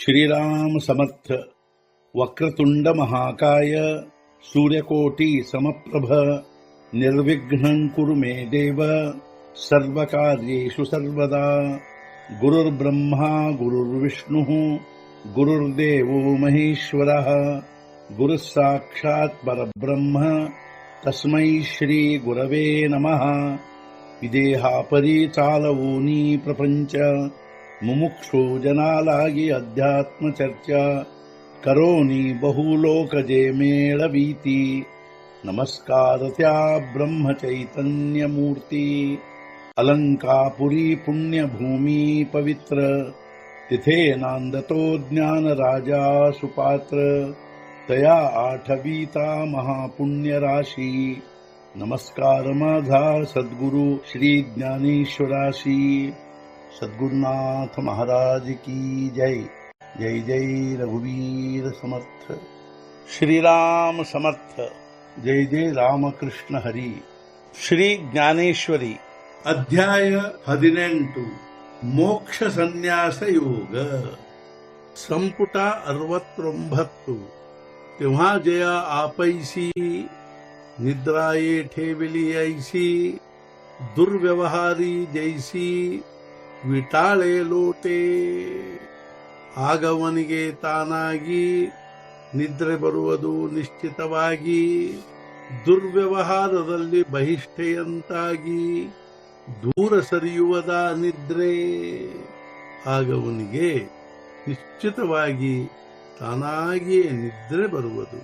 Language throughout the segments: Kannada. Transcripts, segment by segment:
श्रीराम समर्थ. वक्रतुंड महाकाय सूर्यकोटि समप्रभ निर्विघ्नं कुरु मे देव सर्वकार्येषु सर्वदा. गुरुर्ब्रह्मा गुरुर्विष्णुः गुरुर्देवो महेश्वरः गुरुः साक्षात् परब्रह्म तस्मै श्री गुरवे नमः. विदेहापरी चालवूनी प्रपंच मुमुक्षो जनालागी अध्यात्म चर्चा करोनी बहुलोकजे मेळवीती. नमस्कार त्या ब्रह्म चैतन्य मूर्ती. अलंकापुरी पुण्यभूमी पवित्र तिथे नांदतो ज्ञान राजा सुपात्र. तया आठवीता महापुण्य राशी. नमस्कार माझा सद्गुरु श्री ज्ञानेश्वराशी. सद्गुरुनाथ महाराज की जय. जय जय रघुवीर समर्थ. श्रीराम समर्थ. जय जय रामकृष्ण हरी. ಶ್ರೀ ಜ್ಞಾನೇಶ್ವರಿ ಅಧ್ಯಾಯ 18 ಮೋಕ್ಷ ಸನ್ಯಾಸ ಯೋಗ. ಸಂಪುಟ 69. तेव्हा जया आपैसी निद्राये ठेविली ऐसी. दुर्व्यवहारी जैसी ವಿಟಾಳೆ ಲೋಟೆ. ಆಗವನಿಗೆ ತಾನಾಗಿ ನಿದ್ರೆ ಬರುವುದು ನಿಶ್ಚಿತವಾಗಿ. ದುರ್ವ್ಯವಹಾರದಲ್ಲಿ ಬಹಿಷ್ಠೆಯಂತಾಗಿ ದೂರ ಸರಿಯುವುದ ನಿದ್ರೆ. ಆಗವನಿಗೆ ನಿಶ್ಚಿತವಾಗಿ ತಾನಾಗಿಯೇ ನಿದ್ರೆ ಬರುವುದು.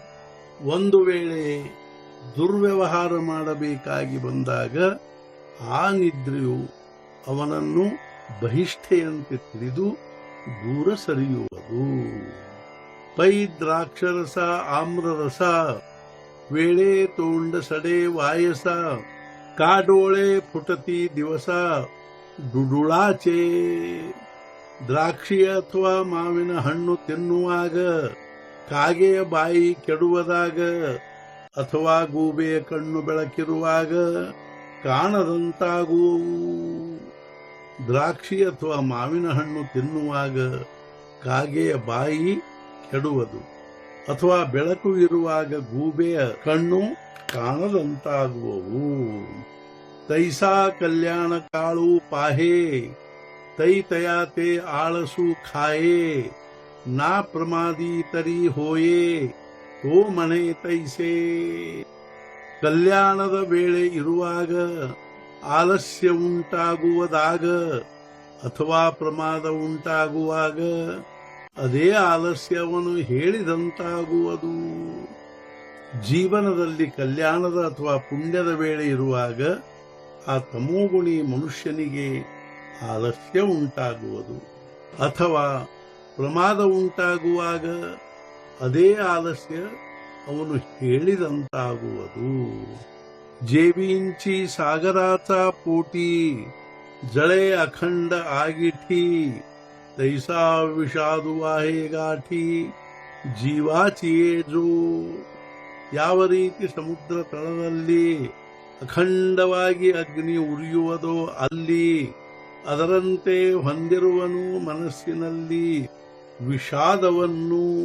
ಒಂದು ವೇಳೆ ದುರ್ವ್ಯವಹಾರ ಮಾಡಬೇಕಾಗಿ ಬಂದಾಗ ಆ ನಿದ್ರೆಯು ಅವನನ್ನು ಬಹಿಷ್ಠೆಯಂತೆ ತಿಳಿದು ದೂರ ಸರಿಯುವುದು. ಪೈ ದ್ರಾಕ್ಷರಸ ಆಮ್ರರಸ ವೇಳೆ ತೋಂಡ ಸಡೆ ವಾಯಸ. ಕಾಡೋಳೆ ಪುಟತಿ ದಿವಸ ಡುಡುಳಾಚೆ. ದ್ರಾಕ್ಷಿ ಅಥವಾ ಮಾವಿನ ಹಣ್ಣು ತಿನ್ನುವಾಗ ಕಾಗೆಯ ಬಾಯಿ ಕೆಡುವುದಾಗ ಅಥವಾ ಗೂಬೆಯ ಕಣ್ಣು ಬೆಳಕಿರುವಾಗ ಕಾಣದಂತಾಗುವವು. ದ್ರಾಕ್ಷಿ ಅಥವಾ ಮಾವಿನ ಹಣ್ಣು ತಿನ್ನುವಾಗ ಕಾಗೆಯ ಬಾಯಿ ಕೆಡುವುದು ಅಥವಾ ಬೆಳಕು ಇರುವಾಗ ಗೂಬೆಯ ಕಣ್ಣು ಕಾಣದಂತಾಗುವವು. ತೈಸಾ ಕಲ್ಯಾಣ ಕಾಳು ಪಾಹೆ ತೈ ತಯಾತೆ ಆಳಸು ಖಾಯೆ. ನಾ ಪ್ರಮಾದಿ ತರಿ ಹೋಯೆ ತೋ ಮನೆ ತೈಸೆ. ಕಲ್ಯಾಣದ ವೇಳೆ ಇರುವಾಗ ಆಲಸ್ಯ ಉಂಟಾಗುವುದಾಗ ಅಥವಾ ಪ್ರಮಾದ ಉಂಟಾಗುವಾಗ ಅದೇ ಆಲಸ್ಯವನ್ನು ಹೇಳಿದಂತಾಗುವುದು. ಜೀವನದಲ್ಲಿ ಕಲ್ಯಾಣದ ಅಥವಾ ಪುಣ್ಯದ ವೇಳೆ ಇರುವಾಗ ಆ ತಮೋಗುಣಿ ಮನುಷ್ಯನಿಗೆ ಆಲಸ್ಯ ಉಂಟಾಗುವುದು ಅಥವಾ ಪ್ರಮಾದ ಉಂಟಾಗುವಾಗ ಅದೇ ಆಲಸ್ಯ ಅವನು ಹೇಳಿದಂತಾಗುವುದು. जेबींची सागराचा पोटी जळे अखंड आगिठी. तैसा विषादू आहे गाठी ಜೀವಾಚಿ ಏಜು. ಯಾವ ರೀತಿ ಸಮುದ್ರ ತಳದಲ್ಲಿ ಅಖಂಡವಾಗಿ ಅಗ್ನಿ ಉರಿಯುವುದೋ ಅಲ್ಲಿ ಅದರಂತೆ ಹೊಂದಿರುವನು ಮನಸ್ಸಿನಲ್ಲಿ ವಿಷಾದವನ್ನು.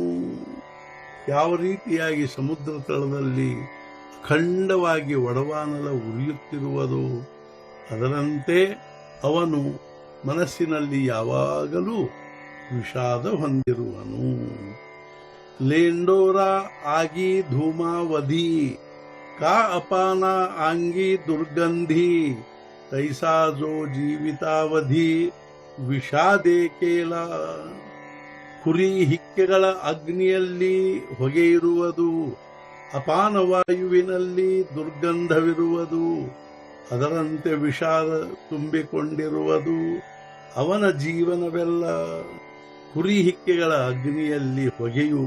ಯಾವ ರೀತಿಯಾಗಿ ಸಮುದ್ರ ತಳದಲ್ಲಿ ಅಖಂಡವಾಗಿ ಒಡವಾನಲ ಉರಿಯುತ್ತಿರುವುದು ಅದರಂತೆ ಅವನು ಮನಸ್ಸಿನಲ್ಲಿ ಯಾವಾಗಲೂ ವಿಷಾದ ಹೊಂದಿರುವನು. ಲೇಂಡೋರ ಆಗಿ ಧೂಮಾವಧಿ ಕಾ ಅಪಾನ ಆಂಗಿ ದುರ್ಗಂಧಿ. ತೈಸಾ ಜೋ ಜೀವಿತಾವಧಿ ವಿಷಾದೇ ಕೇಲ. ಕುರಿ ಹಿಕ್ಕೆಗಳ ಅಗ್ನಿಯಲ್ಲಿ ಹೊಗೆ ಇರುವುದು ಅಪಾನವಾಯುವಿನಲ್ಲಿ ದುರ್ಗಂಧವಿರುವುದು ಅದರಂತೆ ವಿಷಾದ ತುಂಬಿಕೊಂಡಿರುವುದು ಅವನ ಜೀವನವೆಲ್ಲ. ಕುರಿ ಹಿಕ್ಕೆಗಳ ಅಗ್ನಿಯಲ್ಲಿ ಹೊಗೆಯು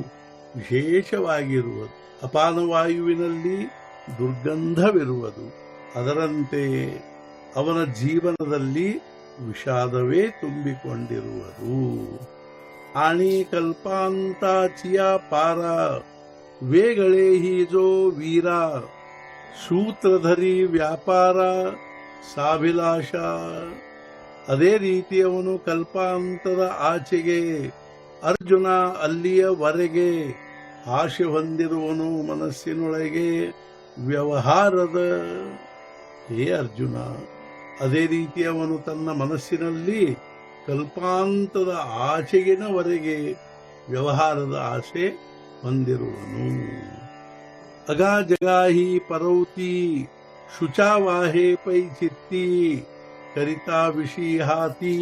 ವಿಶೇಷವಾಗಿರುವುದು ಅಪಾನವಾಯುವಿನಲ್ಲಿ ದುರ್ಗಂಧವಿರುವುದು ಅದರಂತೆ ಅವನ ಜೀವನದಲ್ಲಿ ವಿಷಾದವೇ ತುಂಬಿಕೊಂಡಿರುವುದು. ಆಣಿ ಕಲ್ಪಾಂತಾಚಿಯ ಪಾರ ವೇಗಳೆ ಹೀಜೋ ವೀರ. ಸೂತ್ರಧರಿ ವ್ಯಾಪಾರ ಸಾಭಿಲಾಷ. ಅದೇ ರೀತಿ ಅವನು ಕಲ್ಪಾಂತದ ಆಚೆಗೆ ಅರ್ಜುನ ಅಲ್ಲಿಯವರೆಗೆ ಆಶೆ ಹೊಂದಿರುವನು ಮನಸ್ಸಿನೊಳಗೆ ವ್ಯವಹಾರದ. ಹೇ ಅರ್ಜುನ, ಅದೇ ರೀತಿ ಅವನು ತನ್ನ ಮನಸ್ಸಿನಲ್ಲಿ ಕಲ್ಪಾಂತದ ಆಚೆಗಿನವರೆಗೆ ವ್ಯವಹಾರದ ಆಸೆ ಹೊಂದಿರುವನು. ಅಗಾಜಗಾಹಿ ಪರೌತಿ ಶುಚಾವಾಹೆ ಪೈ ಚಿತ್ತಿ ಕರಿತಾ ವಿಷೀಹಾತಿ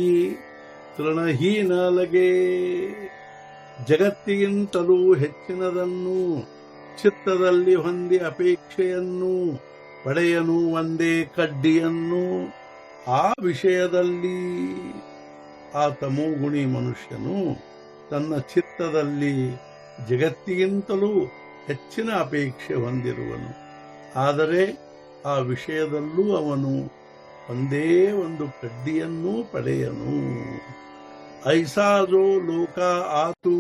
ತೃಣಹೀನ ಲಗೆ. ಜಗತ್ತಿಗಿಂತಲೂ ಹೆಚ್ಚಿನದನ್ನು ಚಿತ್ತದಲ್ಲಿ ಹೊಂದಿ ಅಪೇಕ್ಷೆಯನ್ನು ಪಡೆಯನು ಒಂದೇ ಕಡ್ಡಿಯನ್ನು. ಆ ವಿಷಯದಲ್ಲಿ ಆ ತಮೋಗುಣಿ ಮನುಷ್ಯನು ತನ್ನ ಚಿತ್ತದಲ್ಲಿ ಜಗತ್ತಿಗಿಂತಲೂ ಹೆಚ್ಚಿನ ಅಪೇಕ್ಷೆ ಹೊಂದಿರುವನು. ಆದರೆ ಆ ವಿಷಯದಲ್ಲೂ ಅವನು ಒಂದೇ ಒಂದು ಕಡ್ಡಿಯನ್ನೂ ಪಡೆಯನು. ಐಸಾಜೋ ಲೋಕ ಆತು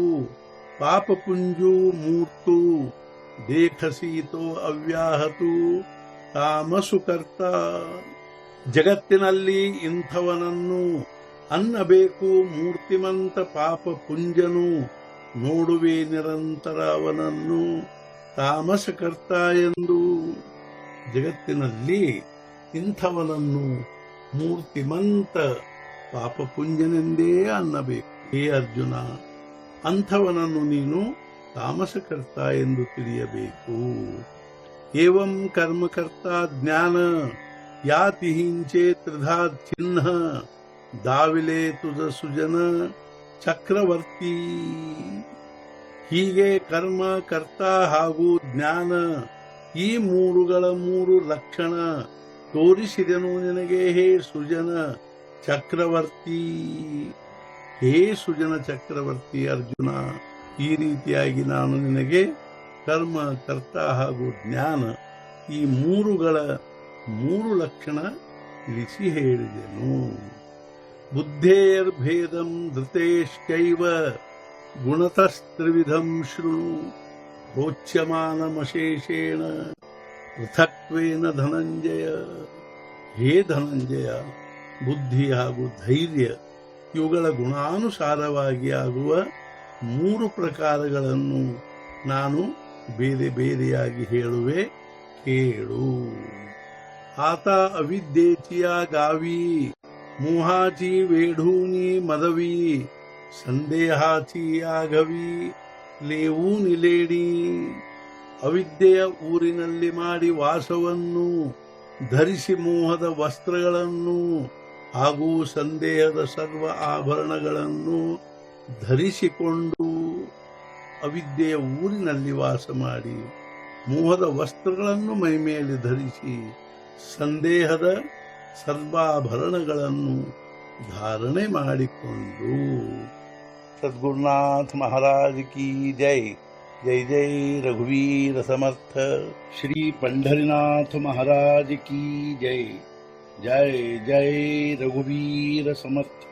ಪಾಪ ಪುಂಜು ಮೂರ್ತು ದೇಖಸೀತೋ ಅವ್ಯಾಹತು ತಾಮಸುಕರ್ತ. ಜಗತ್ತಿನಲ್ಲಿ ಇಂಥವನನ್ನು ಅನ್ನಬೇಕು ಮೂರ್ತಿಮಂತ ಪಾಪ ಪುಂಜನು, ನೋಡುವೆ ನಿರಂತರ ಅವನನ್ನು ತಾಮಸಕರ್ತ ಎಂದು. ಜಗತ್ತಿನಲ್ಲಿ ಇಂಥವನನ್ನು ಮೂರ್ತಿಮಂತ ಪಾಪಪುಂಜನೆಂದೇ ಅನ್ನಬೇಕು. ಹೇ ಅರ್ಜುನ, ಅಂಥವನನ್ನು ನೀನು ತಾಮಸಕರ್ತ ಎಂದು ತಿಳಿಯಬೇಕು. ಏವಂ ಕರ್ಮಕರ್ತ ಜ್ಞಾನ ಯಾತಿ ಹಿಂಚೆ ತ್ರಿಧಾ ಚಿಹ್ನ ದಾವಿಲೆ ತುಜ ಸುಜನ ಚಕ್ರವರ್ತಿ. ಹೀಗೆ ಕರ್ಮ, ಕರ್ತ ಹಾಗೂ ಜ್ಞಾನ ಈ ಮೂರುಗಳ ಮೂರು ಲಕ್ಷಣ ತೋರಿಸಿದೆನು ನಿನಗೆ ಹೇ ಸುಜನ ಚಕ್ರವರ್ತಿ. ಹೇ ಸುಜನ ಚಕ್ರವರ್ತಿ ಅರ್ಜುನ, ಈ ರೀತಿಯಾಗಿ ನಾನು ನಿನಗೆ ಕರ್ಮ, ಕರ್ತ ಹಾಗೂ ಜ್ಞಾನ ಈ ಮೂರುಗಳ ಮೂರು ಲಕ್ಷಣ ತಿಳಿಸಿ ಹೇಳಿದೆನು. ಬುದ್ಧೇರ್ಭೇದಂ ಧೃತೇಶ್ಚೈವ ಗುಣತಸ್ತ್ರಿವಿಧಂ ಶೃಣು ಪ್ರೋಚ್ಯಮಾನಮಶೇಷೇಣ ಪೃಥಕ್ವೇನ ಧನಂಜಯ. ಹೇ ಧನಂಜಯ, ಬುದ್ಧಿ ಹಾಗೂ ಧೈರ್ಯ ಇವುಗಳ ಗುಣಾನುಸಾರವಾಗಿ ಆಗುವ ಮೂರು ಪ್ರಕಾರಗಳನ್ನು ನಾನು ಬೇರೆ ಬೇರೆಯಾಗಿ ಹೇಳುವೆ, ಕೇಳು. ಆತ ಅವಿದ್ಯೇಚಿಯ ಗಾವಿ ಮೋಹಾಚಿ ವೇಢೂನಿ ಮದವಿ ಸಂದೇಹಾಚಿ ಆಗವಿ ಲೇವು ನಿಲೇಡಿ. ಅವಿದ್ಯೆಯ ಊರಿನಲ್ಲಿ ಮಾಡಿ ವಾಸವನ್ನು, ಧರಿಸಿ ಮೋಹದ ವಸ್ತ್ರಗಳನ್ನು ಹಾಗೂ ಸಂದೇಹದ ಸರ್ವ ಆಭರಣಗಳನ್ನು ಧರಿಸಿಕೊಂಡು ಅವಿದ್ಯೆಯ ಊರಿನಲ್ಲಿ ವಾಸ ಮಾಡಿ, ಮೋಹದ ವಸ್ತ್ರಗಳನ್ನು ಮೈಮೇಲೆ ಧರಿಸಿ, ಸಂದೇಹದ ಸರ್ವಾಭರಣಗಳನ್ನು ಧಾರಣೆ ಮಾಡಿಕೊಂಡು. सद्गुरुनाथ महाराज की जय. जय जय रघुवीर समर्थ. श्री पंढरीनाथ महाराज की जय. जय जय रघुवीर समर्थ.